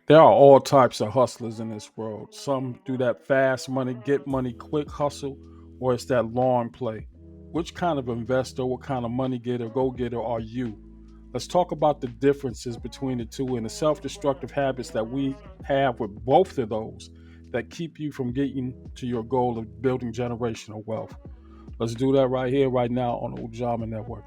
There are all types of hustlers in this world. Some do that fast money, get money quick hustle, or it's that long play. Which kind of investor, what kind of money getter, go getter are you? Let's talk about the differences between the two and the self destructive habits that we have with both of those that keep you from getting to your goal of building generational wealth. Let's do that right here, right now on the Ujamaa Network.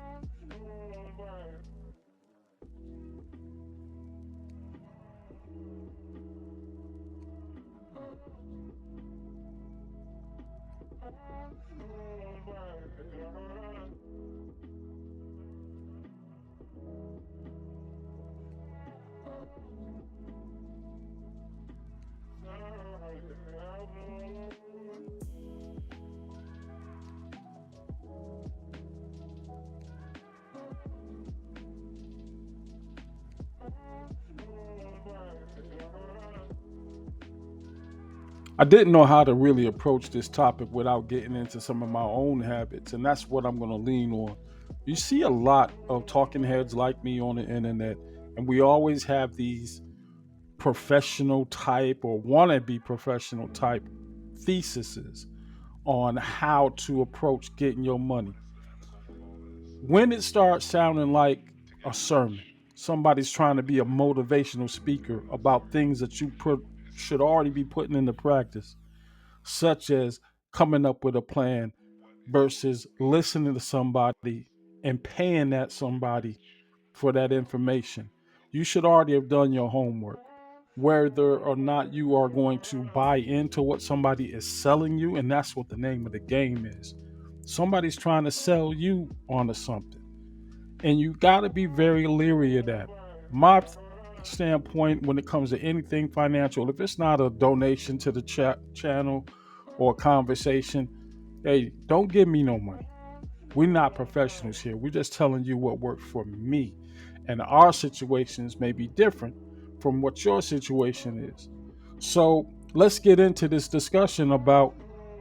I didn't know how to really approach this topic without getting into some of my own habits, and that's what I'm going to lean on. You see a lot of talking heads like me on the internet, and we always have these professional type or want to be professional type theses on how to approach getting your money. When it starts sounding like a sermon, somebody's trying to be a motivational speaker about things that should already be putting into practice, such as coming up with a plan versus listening to somebody and paying that somebody for that information. You should already have done your homework. Whether or not you are going to buy into what somebody is selling you, and that's what the name of the game is. Somebody's trying to sell you onto something, and you got to be very leery of that. My standpoint when it comes to anything financial, if it's not a donation to the channel or a conversation, hey, don't give me no money. We're not professionals here. We're just telling you what worked for me. And our situations may be different from what your situation is. So let's get into this discussion about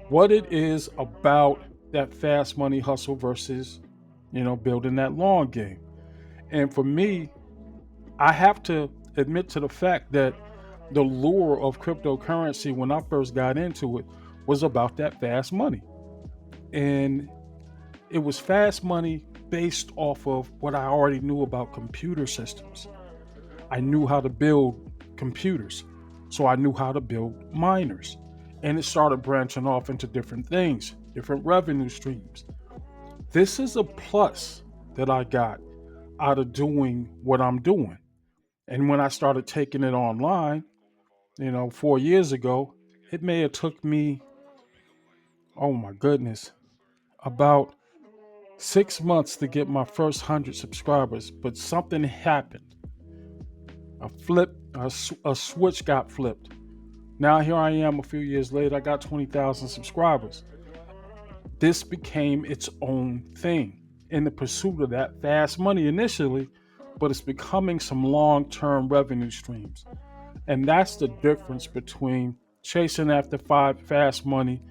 what it is about that fast money hustle versus, building that long game. And for me, I have to admit to the fact that the lure of cryptocurrency when I first got into it was about that fast money. And it was fast money based off of what I already knew about computer systems. I knew how to build computers, so I knew how to build miners. And it started branching off into different things, different revenue streams. This is a plus that I got out of doing what I'm doing. And when I started taking it online, 4 years ago, it may have took me, oh my goodness, about 6 months to get my first 100 subscribers. But something happened. A switch got flipped. Now here I am a few years later. I got 20,000 subscribers. This became its own thing in the pursuit of that fast money initially, but it's becoming some long-term revenue streams. And that's the difference between chasing after fast money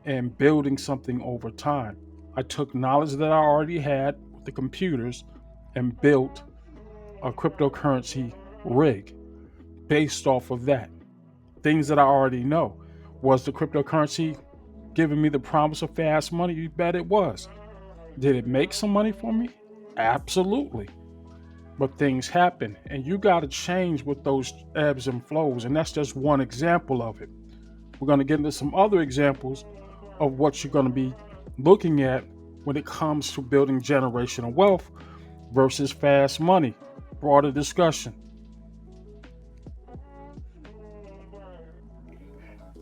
and building something over time. I took knowledge that I already had with the computers and built a cryptocurrency rig based off of that. Things that I already know. Was the cryptocurrency giving me the promise of fast money? You bet it was. Did it make some money for me? Absolutely. But things happen, and you got to change with those ebbs and flows. And that's just one example of it. We're going to get into some other examples of what you're going to be looking at when it comes to building generational wealth versus fast money. Broader discussion.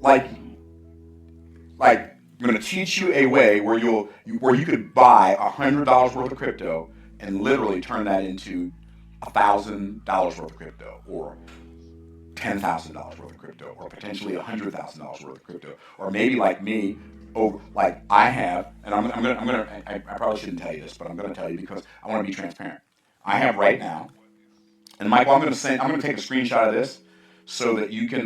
like like I'm going to teach you a way where where you could buy $100 worth of crypto and literally turn that into $1,000 worth of crypto, or $10,000 worth of crypto, or potentially $100,000 worth of crypto, or maybe like me, over like I have, and I probably shouldn't tell you this, but I'm gonna tell you because I want to be transparent. I have right now, and Michael, I'm gonna take a screenshot of this so that you can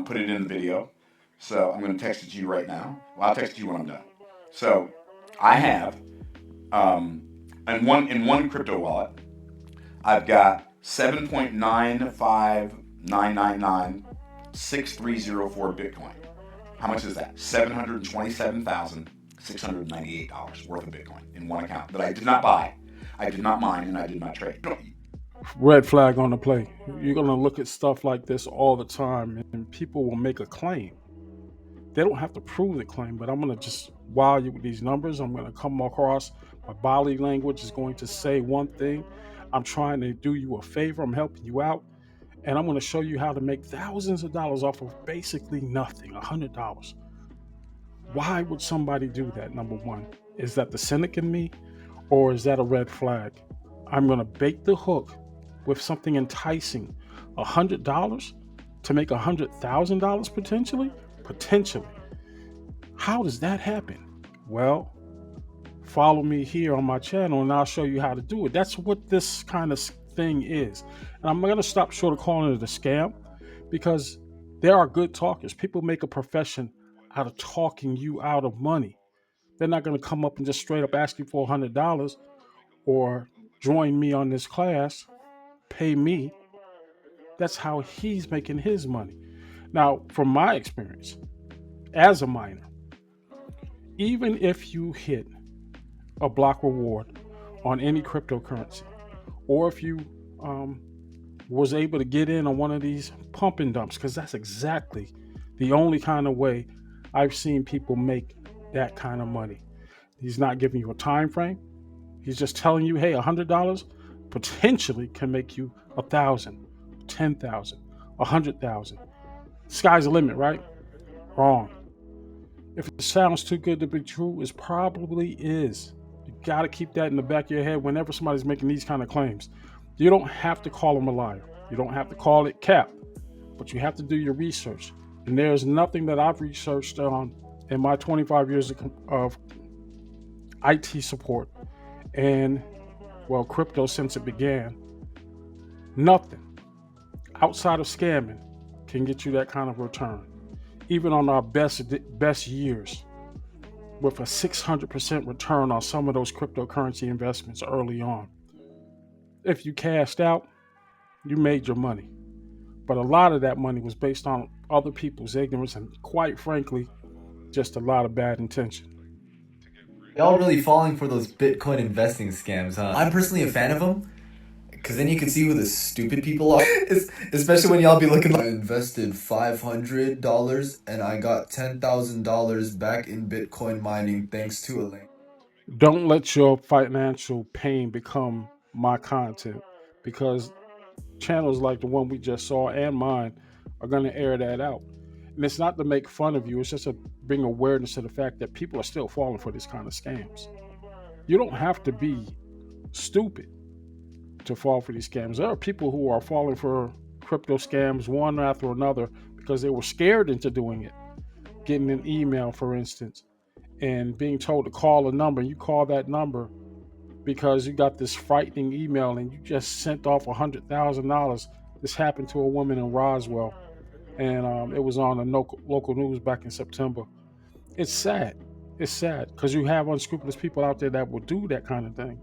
put it in the video. So I'm gonna text it to you right now. Well, I'll text it to you when I'm done. So I have in one crypto wallet, I've got 7.95 999,6304 Bitcoin. How much is that? $727,698 worth of Bitcoin in one account that I did not buy, I did not mine, and I did not trade. Red flag on the play. You're going to look at stuff like this all the time, and people will make a claim. They don't have to prove the claim, but I'm going to just wow you with these numbers. I'm going to come across, my body language is going to say one thing. I'm trying to do you a favor. I'm helping you out. And I'm going to show you how to make thousands of dollars off of basically nothing, $100. Why would somebody do that? Number one, is that the cynic in me, or is that a red flag? I'm going to bait the hook with something enticing. $100 to make $100,000 potentially? Potentially. How does that happen? Well, follow me here on my channel and I'll show you how to do it. That's what this kind of thing is. And I'm going to stop short of calling it a scam because there are good talkers. People make a profession out of talking you out of money. They're not going to come up and just straight up ask you for $100 or join me on this class, pay me. That's how he's making his money. Now, from my experience as a miner, even if you hit a block reward on any cryptocurrency, or if you um, was able to get in on one of these pump and dumps, because that's exactly the only kind of way I've seen people make that kind of money. He's not giving you a time frame. He's just telling you, hey, $100 potentially can make you 1,000, 10,000, 100,000. Sky's the limit, right? Wrong. If it sounds too good to be true, it probably is. You got to keep that in the back of your head whenever somebody's making these kind of claims. You don't have to call them a liar. You don't have to call it cap, but you have to do your research. And there's nothing that I've researched on in my 25 years of IT support and, well, crypto since it began. Nothing outside of scamming can get you that kind of return. Even on our best years, with a 600% return on some of those cryptocurrency investments early on. If you cashed out, you made your money. But a lot of that money was based on other people's ignorance and, quite frankly, just a lot of bad intention. Y'all really falling for those Bitcoin investing scams, huh? I'm personally a fan of them, because then you can see who the stupid people are. Especially when y'all be looking like, I invested $500 and I got $10,000 back in Bitcoin mining thanks to a link. Don't let your financial pain become my content because channels like the one we just saw and mine are going to air that out. And it's not to make fun of you, it's just to bring awareness to the fact that people are still falling for these kind of scams. You don't have to be stupid to fall for these scams. There are people who are falling for crypto scams one after another because they were scared into doing it. Getting an email, for instance, and being told to call a number. You call that number because you got this frightening email and you just sent off $100,000. This happened to a woman in Roswell, and it was on the local news back in September. It's sad. It's sad because you have unscrupulous people out there that will do that kind of thing.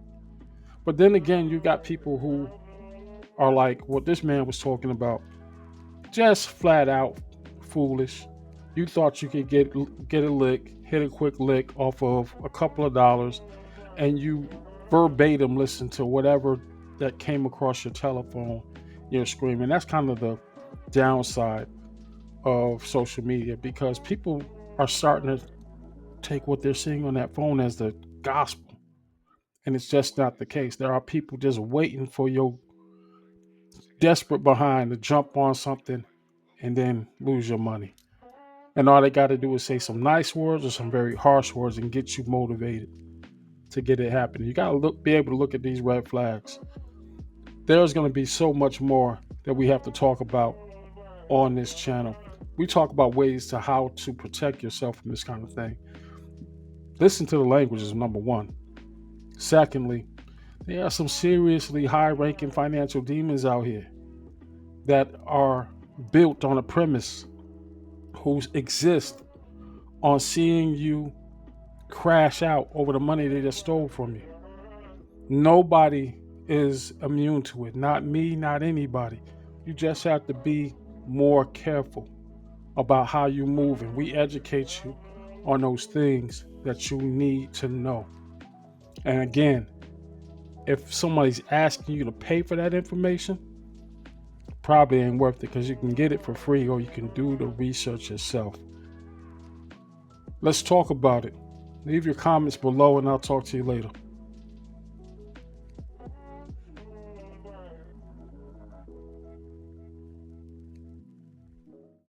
But then again, you got people who are like what this man was talking about, just flat out foolish. You thought you could get a lick, hit a quick lick off of a couple of dollars, and you verbatim listen to whatever that came across your telephone, your screen. And that's kind of the downside of social media because people are starting to take what they're seeing on that phone as the gospel. And it's just not the case. There are people just waiting for your desperate behind to jump on something and then lose your money. And all they got to do is say some nice words or some very harsh words and get you motivated to get it happening. You got to be able to look at these red flags. There's going to be so much more that we have to talk about on this channel. We talk about ways to how to protect yourself from this kind of thing. Listen to the language is number one. Secondly, there are some seriously high-ranking financial demons out here that are built on a premise who exist on seeing you crash out over the money they just stole from you. Nobody is immune to it. Not me, not anybody. You just have to be more careful about how you move, and we educate you on those things that you need to know. And again, if somebody's asking you to pay for that information, probably ain't worth it because you can get it for free or you can do the research yourself. Let's talk about it. Leave your comments below and I'll talk to you later.